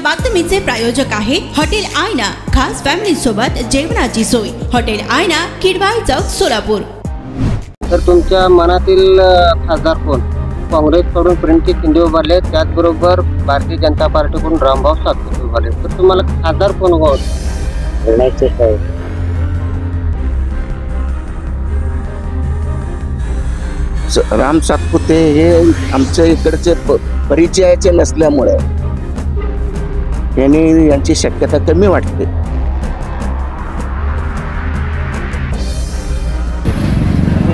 बातमीचे प्रायोजक आहे हॉटेल आयना, खास फॅमिली सोबत जेवणाची सोय। हॉटेल आयना, किडवाई चौक, सोलापूर। तर तुमच्या मनातील खासदार कोण? काँग्रेसकडून प्रणिती शिंदे उभारले, त्याचबरोबर भारतीय जनता पार्टीकडून रामभाऊ सातपुते उभारले, तर तुम्हाला खासदार कोण व्हावं? राम सातपुते हे आमच्या इकडचे परिचयाचे नसल्यामुळे यांची शक्यता कमी वाटते।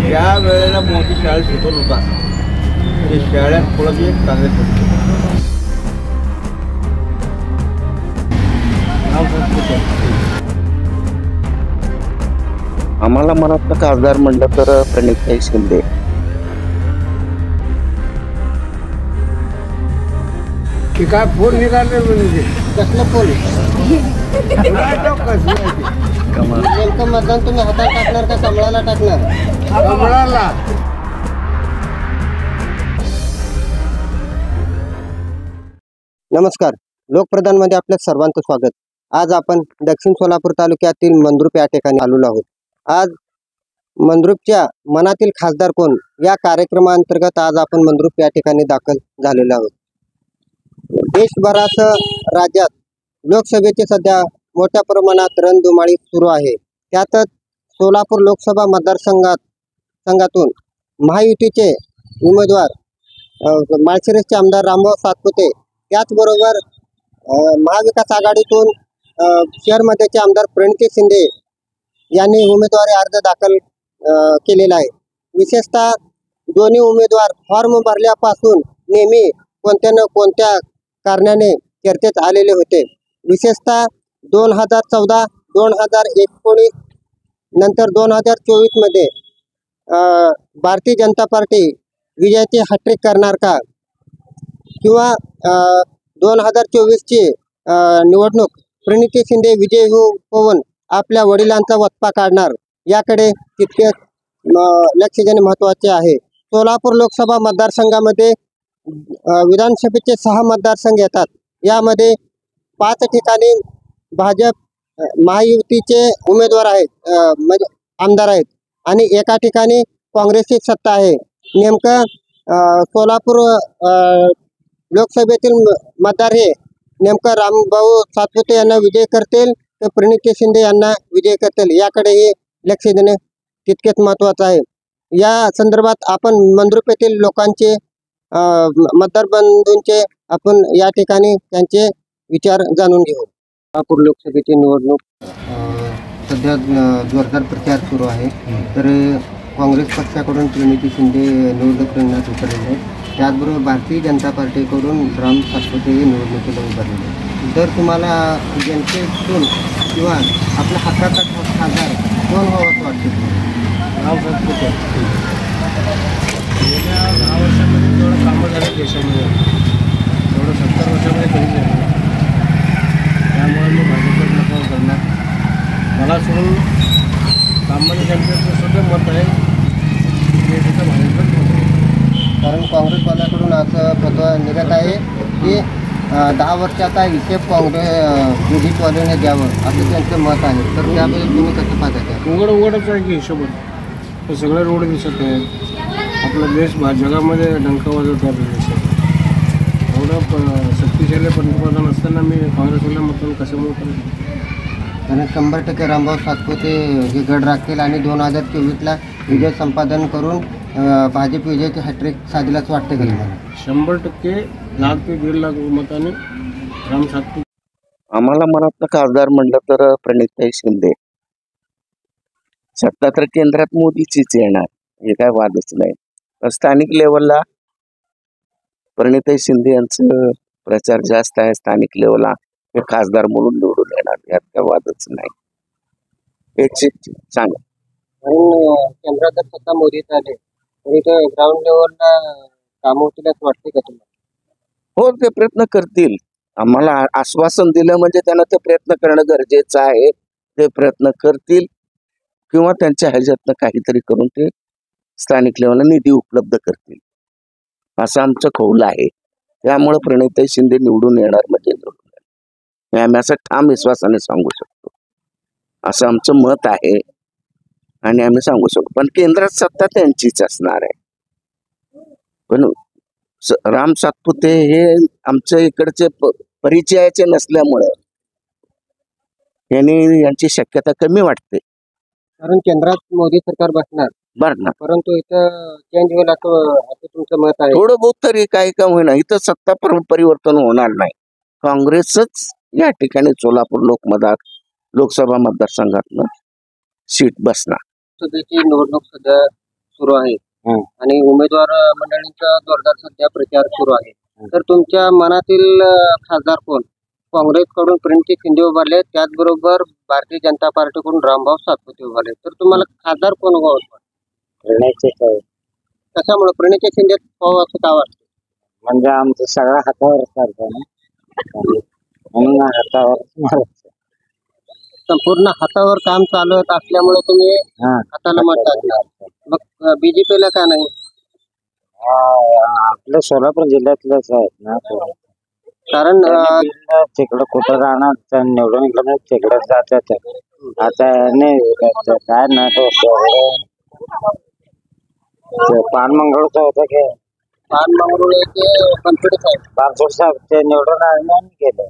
ज्या वेळेला मोदी शाळेत शिकवत होता ते शाळेत पुढे एक काँग्रेस आम्हाला मनातलं खासदार म्हणलं तर प्रणितीताई शिंदे। की काय फोन निघाले म्हणजे कसलं फोन? नेमकं मतदान तुम्ही हातात टाकणार का कमळाला टाकणार? कमळाला। नमस्कार, लोकप्रधान मध्ये आपल्या सर्वांचं स्वागत। आज आपण दक्षिण सोलापूर तालुक्यातील मंद्रुप या ठिकाणी आलेलो आहोत। आज मंद्रुपच्या मनातील खासदार कोण या कार्यक्रमांतर्गत आज आपण मंद्रुप या ठिकाणी दाखल झालेलो आहोत। देशभरासह राज्यात लोकसभेची सध्या मोठ्या प्रमाणात रणधुमाळी सुरू आहे। त्यातच सोलापूर लोकसभा मतदारसंघातून महायुतीचे उमेदवार माळशिरसचे आमदार रामभाऊ सातपुते, त्याचबरोबर महाविकास आघाडीतून शहरमध्येचे आमदार प्रणिती शिंदे यांनी उमेदवारी अर्ज दाखल केलेला आहे। विशेषतः दोन्ही उमेदवार फॉर्म भरल्यापासून नेहमी कोणत्या न कोणत्या कारणाने चर्चेत आलेले होते। विशेषतः 2014, 2019 नंतर 2024 मध्ये भारतीय जनता पार्टी विजयाची हॅट्रिक करणार का, किंवा 2024 ची निवडणूक प्रणिती शिंदे विजयी होऊन आपल्या वडिलांचा वचपा काढणार, याकडे तितकेच लक्ष देणे महत्त्वाचे आहे। सोलापूर लोकसभा मतदारसंघामध्ये विधानसभेचे 6 मतदारसंघ येतात। यामध्ये 5 ठिकाणी भाजप महायुतीचे उमेदवार आहेत, म्हणजे आमदार आहेत, आणि एका ठिकाणी काँग्रेसची सत्ता आहे। नेमकं सोलापूर लोकसभेतील मतदार हे नेमकं रामभाऊ सातपुते यांना विजय करतील तर प्रणिती शिंदे यांना विजय करतील, याकडेही लक्ष देणे तितकेच महत्त्वाचं आहे। या संदर्भात आपण मंद्रुप येथील लोकांचे मतदार बंधूंचे आपण या ठिकाणी त्यांचे विचार जाणून घेऊ। सोलापूर लोकसभेची निवडणूक सध्या जोरदार प्रचार सुरू आहे। तर काँग्रेस पक्षाकडून प्रणिती शिंदे निवडणूक रिंगणात उतरलेले आहेत, त्याचबरोबर भारतीय जनता पार्टीकडून राम सातपुते हे निवडणुकीला उभारलेले आहेत। तर तुम्हाला जनतेतून किंवा आपल्या हक्काचा खासदार कोण व्हावं वाटतं? राम सातपुते। गेल्या 10 वर्षामध्ये जेवढं कामं झालं देशामध्ये तेवढं 70 वर्षामध्ये कधी झालं, त्यामुळे मी भाजपकडे नको करणार। मला सोडून सामान्य जनतेचं सुद्धा मत आहे की तिथं भाजपच मत आहे। कारण काँग्रेसवाल्याकडून असं फतवा निघत आहे की 10 वर्षाचा हिशेब विधिवाल्याने द्यावं, असं त्यांचं मत आहे। तर त्याबद्दल तुम्ही कसं पाहता? उघडच आहे की हिशोबात सगळे रोड दिसत आहेत, आपला देश जगामध्ये डंका वाजवतो आपल्या देशात। एवढं शक्तिशाली पंतप्रधान असताना मी काँग्रेसवाल्या मतदान कशामुळे करतो? आणि 100% रामभाऊ सातपुते हे गड राखतील आणि 2024ला विजय संपादन करून भाजप विजयाची हॅट्रिक साधल्याच वाटते का तुम्हाला? 100% लाख ते 1.5 लाख मताने राम सातपुते। आम्हाला मनातलं खासदार म्हणलं तर प्रणितीताई शिंदे। सत्ता तर केंद्रात मोदीचीच येणार, हे काय वादच नाही। स्थानिक लेवलला प्रणितीताई शिंदे यांचं प्रचार जास्त आहे। स्थानिक लेवलला हे खासदार म्हणून निवडून येणार, यात काय वादच नाही। एक सांगा, केंद्रात जर सत्ता मोदीच आले तरी ते ग्राउंड लेवलला काम होतील असं वाटते का तुम्हाला? हो, ते प्रयत्न करतील। आम्हाला आश्वासन दिलं म्हणजे त्यांना ते प्रयत्न करणं गरजेचं आहे। ते प्रयत्न करतील किंवा त्यांच्या ह्याच्यातनं काहीतरी करून ते स्थानिक लेवलला निधी उपलब्ध करतील, असं आमचं कौल आहे। त्यामुळे प्रणितीताई शिंदे निवडून येणार म्हणजे हे आम्ही असं ठाम विश्वासाने सांगू शकतो. असं आमचं मत आहे आणि आम्ही सांगू शकतो. पण केंद्रात सत्ता त्यांचीच असणार आहे. पण राम सातपुते हे आमच्या इकडचे परिचयाचे नसल्यामुळे यांची शक्यता कमी वाटते. कारण केंद्रात मोदी सरकार बसणार, बरं ना, परंतु इथं चेंज होईल असं तुमचं मत आहे. थोडं बहुत तरी काही का होईना इथं सत्ता परिवर्तन होणार नाही. काँग्रेसच या ठिकाणी सोलापूर लोकसभा मतदारसंघातनं सीट बसणार. सध्याची निवडणूक सध्या सुरू आहे आणि उमेदवार मंडळींचा जोरदार सध्या प्रचार सुरू आहे. तर तुमच्या मनातील खासदार कोण? काँग्रेसकडून प्रणिती शिंदे उभारले, त्याचबरोबर भारतीय जनता पार्टीकडून रामभाऊ सातपुते उभारले. तर तुम्हाला खासदार कोण व्हावं? कशामुळे प्रणिती शिंदे व्हावं असं का वाटतं? म्हणजे आमचं सगळं हातावर चालतं ना, म्हणून हातावर संपूर्ण हातावर काम चालत असल्यामुळे तुम्ही हाताला मत टाकणार. मग बीजेपीला का नाही? आपल्या सोलापूर जिल्ह्यातलंच आहेत ना, कारण तिकडं कुठं राहणार निवडून इकडं तिकडे जातात. आता नाही काय ना तो पानमंगळचं होतं की पानमंगळ कॉन्फिडन्स आहे. पानसोड साहेब ते निवडून आले गेले,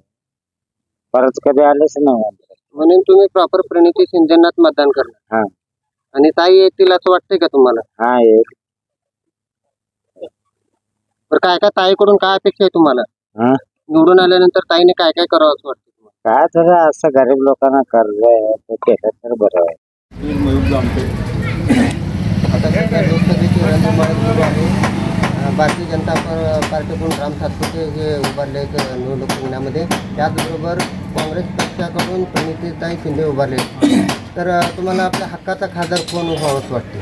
परत कधी आलेच नाही. म्हणून तुम्ही प्रॉपर प्रणिती शिंदेनाच मतदान करणार. आणि ताई येतील असं वाटतंय का तुम्हाला? हा येईल. तर काय काय ताईकडून काय अपेक्षा आहे तुम्हाला? निवडून आल्यानंतर ताईने काय काय करावं असं वाटतं तुम्हाला? काय तर असं गरीब लोकांना कर्ज आहे ते केलं तर बरं आहे. आता सध्या लोकसभेची रणधुमाळी सुरू आहे. भारतीय जनता पार्टीकडून राम सातपुते हे उभारले निवडणूक रिंगणामध्ये, त्याचबरोबर काँग्रेस पक्षाकडून प्रणितीताई शिंदे उभारले. तर तुम्हाला आपल्या हक्काचा खासदार कोण व्हावं असं वाटतं?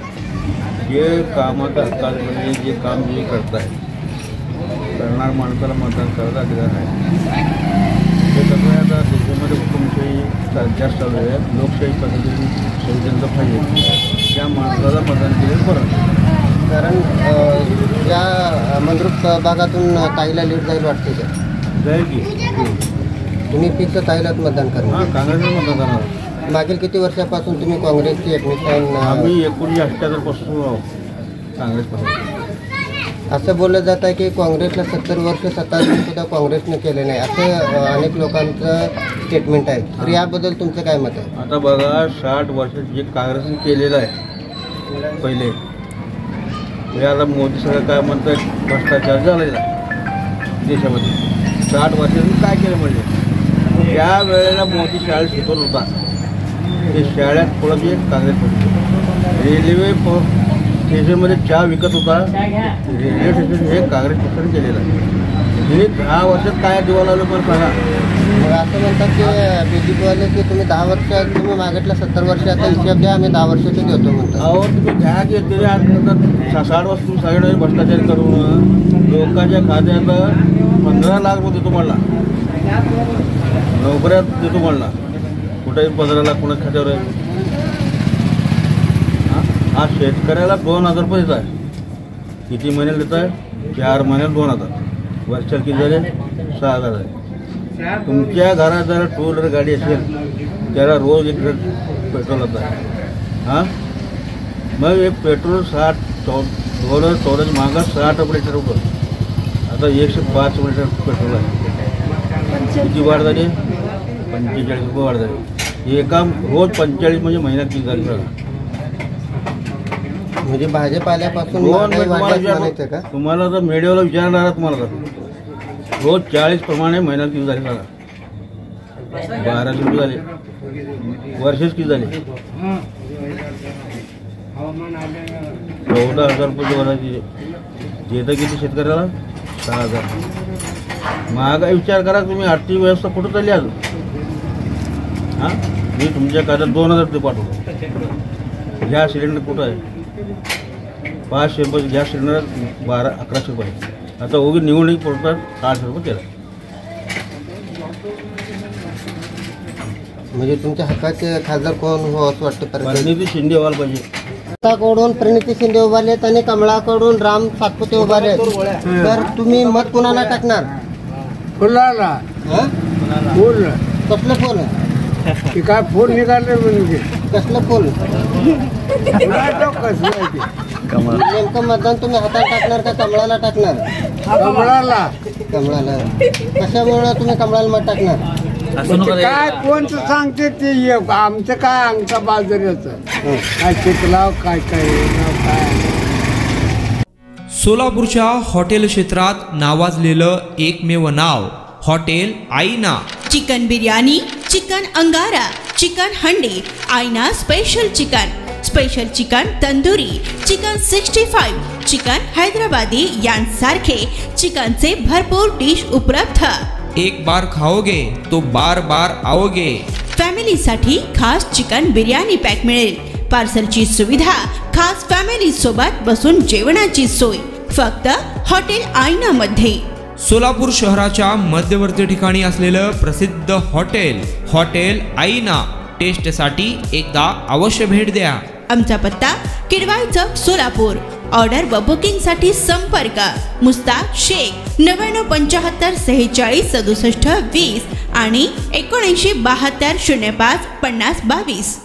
जे कामाचा हक्काचं म्हणजे जे काम जे करताय करणार माणसाला मतदान करायचा अधिकार आहे. हे कसं आहे, आता देशामध्ये हुकुमशाही जास्त चालू आहे. लोकशाही पद्धतीने संविधानाचं पाहिजे त्या माणसाला मतदान केलं बरं. कारण या मंद्रुप भागातून ताईला लीड जाईल वाटते का? जाईल की तुम्ही फिक्स ताईलाच मतदान करणार? हां, काँग्रेसला मतदान करणार. मागील किती वर्षापासून तुम्ही काँग्रेसची ॲडमिशन? आम्ही 1978 पासून काँग्रेसपासून. असं बोललं जात आहे की काँग्रेसला 70 वर्ष सत्ता सुद्धा काँग्रेसने केले नाही, असं अनेक लोकांचं स्टेटमेंट आहे. तर याबद्दल तुमचं काय मत आहे? आता बघा, 60 वर्षात जे काँग्रेसने केलेलं आहे पहिले, हे आता मोदी सगळं काय म्हणतात भ्रष्टाचार झालेला देशामध्ये. 60 वर्षांनी काय केलं म्हणजे त्या वेळेला मोदी शाळेत शिकवत होता ते शाळेत थोडं जे काँग्रेस होते. रेल्वे स्टेशनमध्ये चहा विकत होता, रेल्वे स्टेशन हे काँग्रेस पक्षाने केलेलं आहे. हे 10 वर्षात काय दिवा लावलं पण सांगा. मग असं म्हणतात की बीजेपीवाले की तुम्ही 10 वर्षात तुम्ही मागितला 70 वर्षाचा हिशोब द्या, आम्ही 10 वर्षाचे देतो म्हणतो. अहो तुम्ही घ्या की ते 60 वर्ष तुम्ही सगळे भ्रष्टाचार करून लोकांच्या खात्यात 15 लाख रुपये देतो म्हणला, नोकऱ्यात देतो म्हणला, कुठेही 15 लाख कोणाच खात्यावर आहे. हा शेतकऱ्याला 2000 रुपये देत आहे. किती महिन्याला देत आहे? 4 महिन्याला 2000. वर्षाला किती झाले? 6000 झाले. तुमच्या घरात जर 2 व्हीलर गाडी असेल त्याला रोज 1 लिटर पेट्रोल होत आहे. हां, मग एक पेट्रोल 2014 मागं 60 रुपये लिटर होतं, आता 105 रुपये लिटर पेट्रोल आहे. किती वाढ झाली? 45 रुपये वाढ झाली. एका रोज 45 म्हणजे महिन्यात किती झाली बघा. म्हणजे भाजप आल्यापासून तुम्हाला जर मीडियाला विचारणार तुम्हाला तर रोज 40 प्रमाणे महिन्यात किती झाली बघा. 1200 रुपये झाले. वर्षच किती झाले? 14,000 रुपये भरायचे. देतं किती शेतकऱ्याला? 6,000. महागाई विचार करा तुम्ही. आर्थिक व्यवस्था कुठं चालली आज? हां, मी तुमच्या खात्यात 2000 रुपये पाठवतो. गॅस सिलेंडर कुठं आहे? 500 रुपये गॅस सिलेंडर 1100 रुपये. आता उगी निवडणूक पडतात 800 रुपये केला. म्हणजे तुमच्या हक्काचे खासदार कोण हो असं वाटतं? प्रणिती शिंदे व्हायला पाहिजे. कडून प्रणिती शिंदे उभारलेत आणि कमळाकडून राम सातपुते उभारलेत. तर तुम्ही मत कोणाला टाकणार? फुलाला कसलं फुल ते काय फोन निघाले म्हणजे कसलं फुल कसं आहे ते नेमकं मतदान तुम्ही हातात टाकणार का कमळाला टाकणार? कमळाला कमळाला. कशामुळे तुम्ही कमळाला मत टाकणार? काय कोणचं सांगते ते आमचं काय आमचा बाजाराचं काय चिकलाव काय काय काय. सोलापूरच्या हॉटेल क्षेत्रात नावाजलेलं एकमेव नाव हॉटेल आईना. चिकन बिर्याणी, चिकन अंगारा, चिकन हंडी, आईना special chicken tandoori, chicken 65, chicken Hyderabadi यांसारखे चिकनचे भरपूर डिश उपलब्ध. एक बार खाओगे तो बार बार आओगे. फॅमिलीसाठी खास चिकन बिर्याणी पॅक मिळेल. पार्सलची सुविधा, खास फॅमिली सोबत बसून जेवणाची सोय फक्त हॉटेल आईना मध्ये. सोलापूर शहराच्या मध्यवर्ती ठिकाणी असलेलं प्रसिद्ध हॉटेल आईना टेस्टसाठी एकदा अवश्य भेट द्या. आमचा पत्ता किडवाई चौक सोलापूर. ऑर्डर व बुकिंग साठी संपर्क मुस्ताक शेख 9975 46 67 20 आणि 7972 05 50 22.